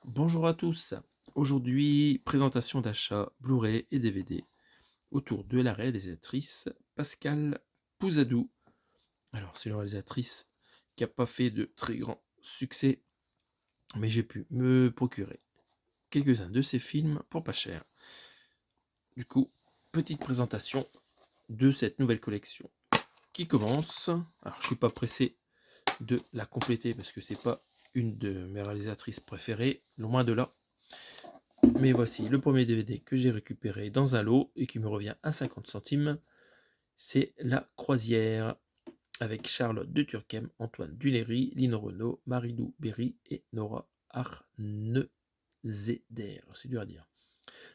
Bonjour à tous. Aujourd'hui, présentation d'achat Blu-ray et DVD autour de la réalisatrice Pascale Pouzadou. Alors, c'est une réalisatrice qui n'a pas fait de très grand succès, mais j'ai pu me procurer quelques-uns de ses films pour pas cher. Du coup, petite présentation de cette nouvelle collection qui commence. Alors, je suis pas pressé de la compléter parce que c'est pas une de mes réalisatrices préférées, loin de là. Mais voici le premier DVD que j'ai récupéré dans un lot et qui me revient à 50 centimes. C'est La Croisière avec Charlotte de Turckheim, Antoine Duléry, Lino Renaud, Marie-Lou Berry et Nora Arnezeder. C'est dur à dire.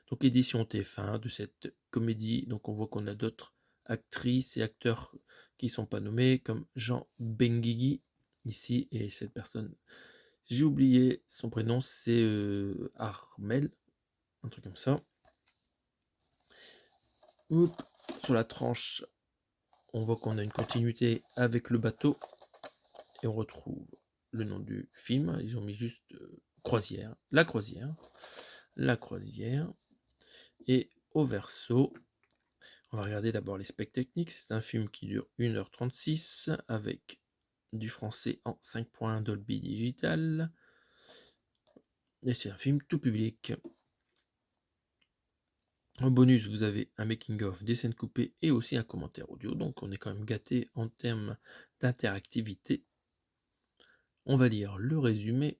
Donc édition TF1 de cette comédie. Donc on voit qu'on a d'autres actrices et acteurs qui ne sont pas nommés comme Jean Benguigui ici et cette personne. J'ai oublié son prénom, c'est Armel, un truc comme ça. Oup. Sur la tranche, on voit qu'on a une continuité avec le bateau et on retrouve le nom du film. Ils ont mis juste croisière, la croisière, la croisière. Et au verso, on va regarder d'abord les specs techniques. C'est un film qui dure 1h36 avec du français en 5.1 Dolby Digital. Et c'est un film tout public. En bonus, vous avez un making-of, des scènes coupées et aussi un commentaire audio. Donc on est quand même gâté en termes d'interactivité. On va lire le résumé.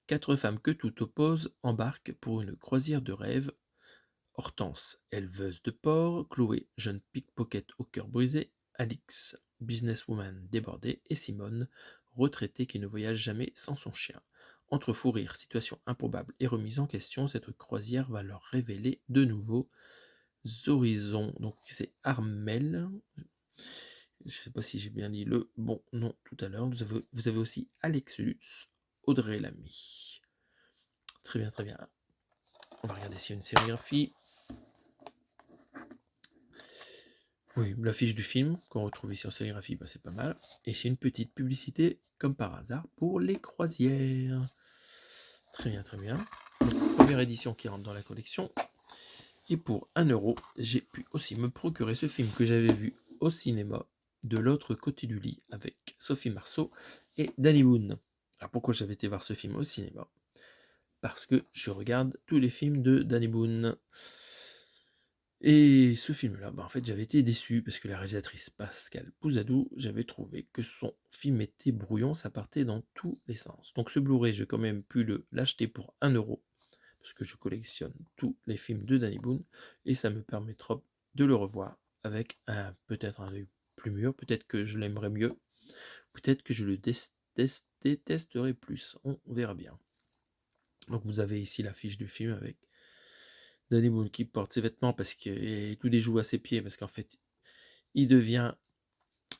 4 femmes que tout oppose embarquent pour une croisière de rêve. Hortense, éleveuse de porc, Chloé, jeune pickpocket au cœur brisé, Alix, businesswoman débordée, et Simone, retraitée qui ne voyage jamais sans son chien. Entre fou rire, situation improbable et remise en question, cette croisière va leur révéler de nouveaux horizons. Donc c'est Armel. Je ne sais pas si j'ai bien dit le bon nom tout à l'heure. Vous avez aussi Alex Lutz, Audrey Lamy. Très bien, très bien. On va regarder s'il y a une sérigraphie. Oui, l'affiche du film qu'on retrouve ici en sérigraphie, bah, c'est pas mal. Et c'est une petite publicité, comme par hasard, pour les croisières. Très bien, très bien. Donc, première édition qui rentre dans la collection. Et pour 1€, j'ai pu aussi me procurer ce film que j'avais vu au cinéma, De l'autre côté du lit, avec Sophie Marceau et Danny Boone. Alors pourquoi j'avais été voir ce film au cinéma? Parce que je regarde tous les films de Danny Boone. Et ce film-là, en fait, j'avais été déçu parce que la réalisatrice Pascale Pouzadou, j'avais trouvé que son film était brouillon, ça partait dans tous les sens. Donc ce Blu-ray, j'ai quand même pu l'acheter pour 1€, parce que je collectionne tous les films de Danny Boone, et ça me permettra de le revoir avec peut-être un œil plus mûr, peut-être que je l'aimerais mieux, peut-être que je le détesterai plus, on verra bien. Donc vous avez ici l'affiche du film avec Danny Boone qui porte ses vêtements parce que tout déjoue à ses pieds, parce qu'en fait, il devient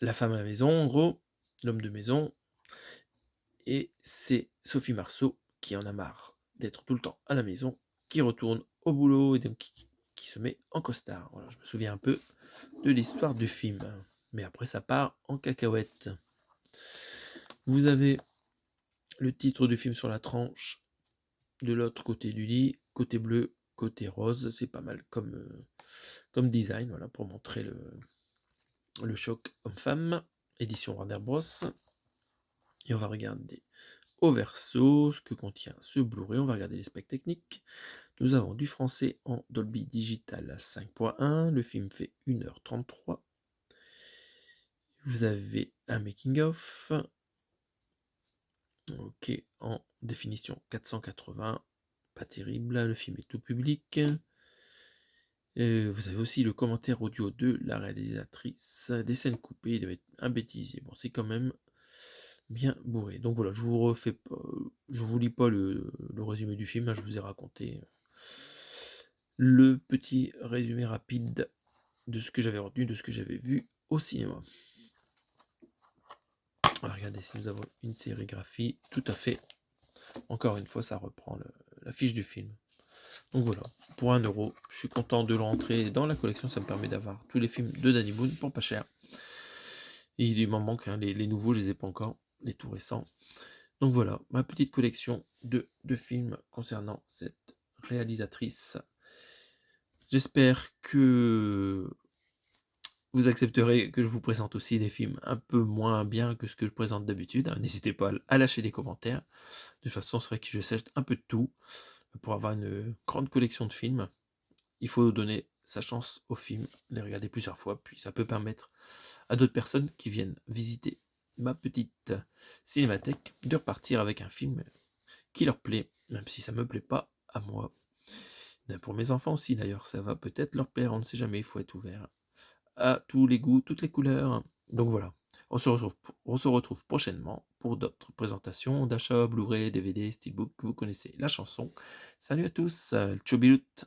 la femme à la maison, en gros, l'homme de maison, et c'est Sophie Marceau qui en a marre d'être tout le temps à la maison, qui retourne au boulot et donc qui se met en costard. Voilà, je me souviens un peu de l'histoire du film, mais après ça part en cacahuète. Vous avez le titre du film sur la tranche, de l'autre côté du lit, côté bleu, côté rose, c'est pas mal comme design, voilà, pour montrer le choc homme-femme, édition Warner Bros. Et on va regarder au verso ce que contient ce Blu-ray. On va regarder les specs techniques. Nous avons du français en Dolby Digital 5.1. Le film fait 1h33. Vous avez un making-of. Ok, en définition 480. Pas terrible, le film est tout public. Vous avez aussi le commentaire audio de la réalisatrice, des scènes coupées, il devait être un bêtisier. Bon, c'est quand même bien bourré. Donc voilà, je vous lis pas le résumé du film, hein, je vous ai raconté le petit résumé rapide de ce que j'avais retenu, de ce que j'avais vu au cinéma. On va regarder si nous avons une sérigraphie. Tout à fait. Encore une fois, ça reprend la fiche du film. Donc voilà, pour 1€, je suis content de le rentrer dans la collection, ça me permet d'avoir tous les films de Danny Boone pour pas cher. Et il m'en manque, hein, les nouveaux, je les ai pas encore, les tout récents. Donc voilà, ma petite collection de films concernant cette réalisatrice. J'espère que vous accepterez que je vous présente aussi des films un peu moins bien que ce que je présente d'habitude, hein. N'hésitez pas à lâcher des commentaires. De toute façon, c'est vrai que je j'achète un peu de tout pour avoir une grande collection de films. Il faut donner sa chance aux films, les regarder plusieurs fois, puis ça peut permettre à d'autres personnes qui viennent visiter ma petite cinémathèque de repartir avec un film qui leur plaît, même si ça me plaît pas à moi. Pour mes enfants aussi d'ailleurs, ça va peut-être leur plaire, on ne sait jamais, il faut être ouvert à tous les goûts, toutes les couleurs. Donc voilà, on se retrouve prochainement pour d'autres présentations d'achat Blu-ray, DVD, Steelbook, vous connaissez la chanson. Salut à tous, tchoubilout.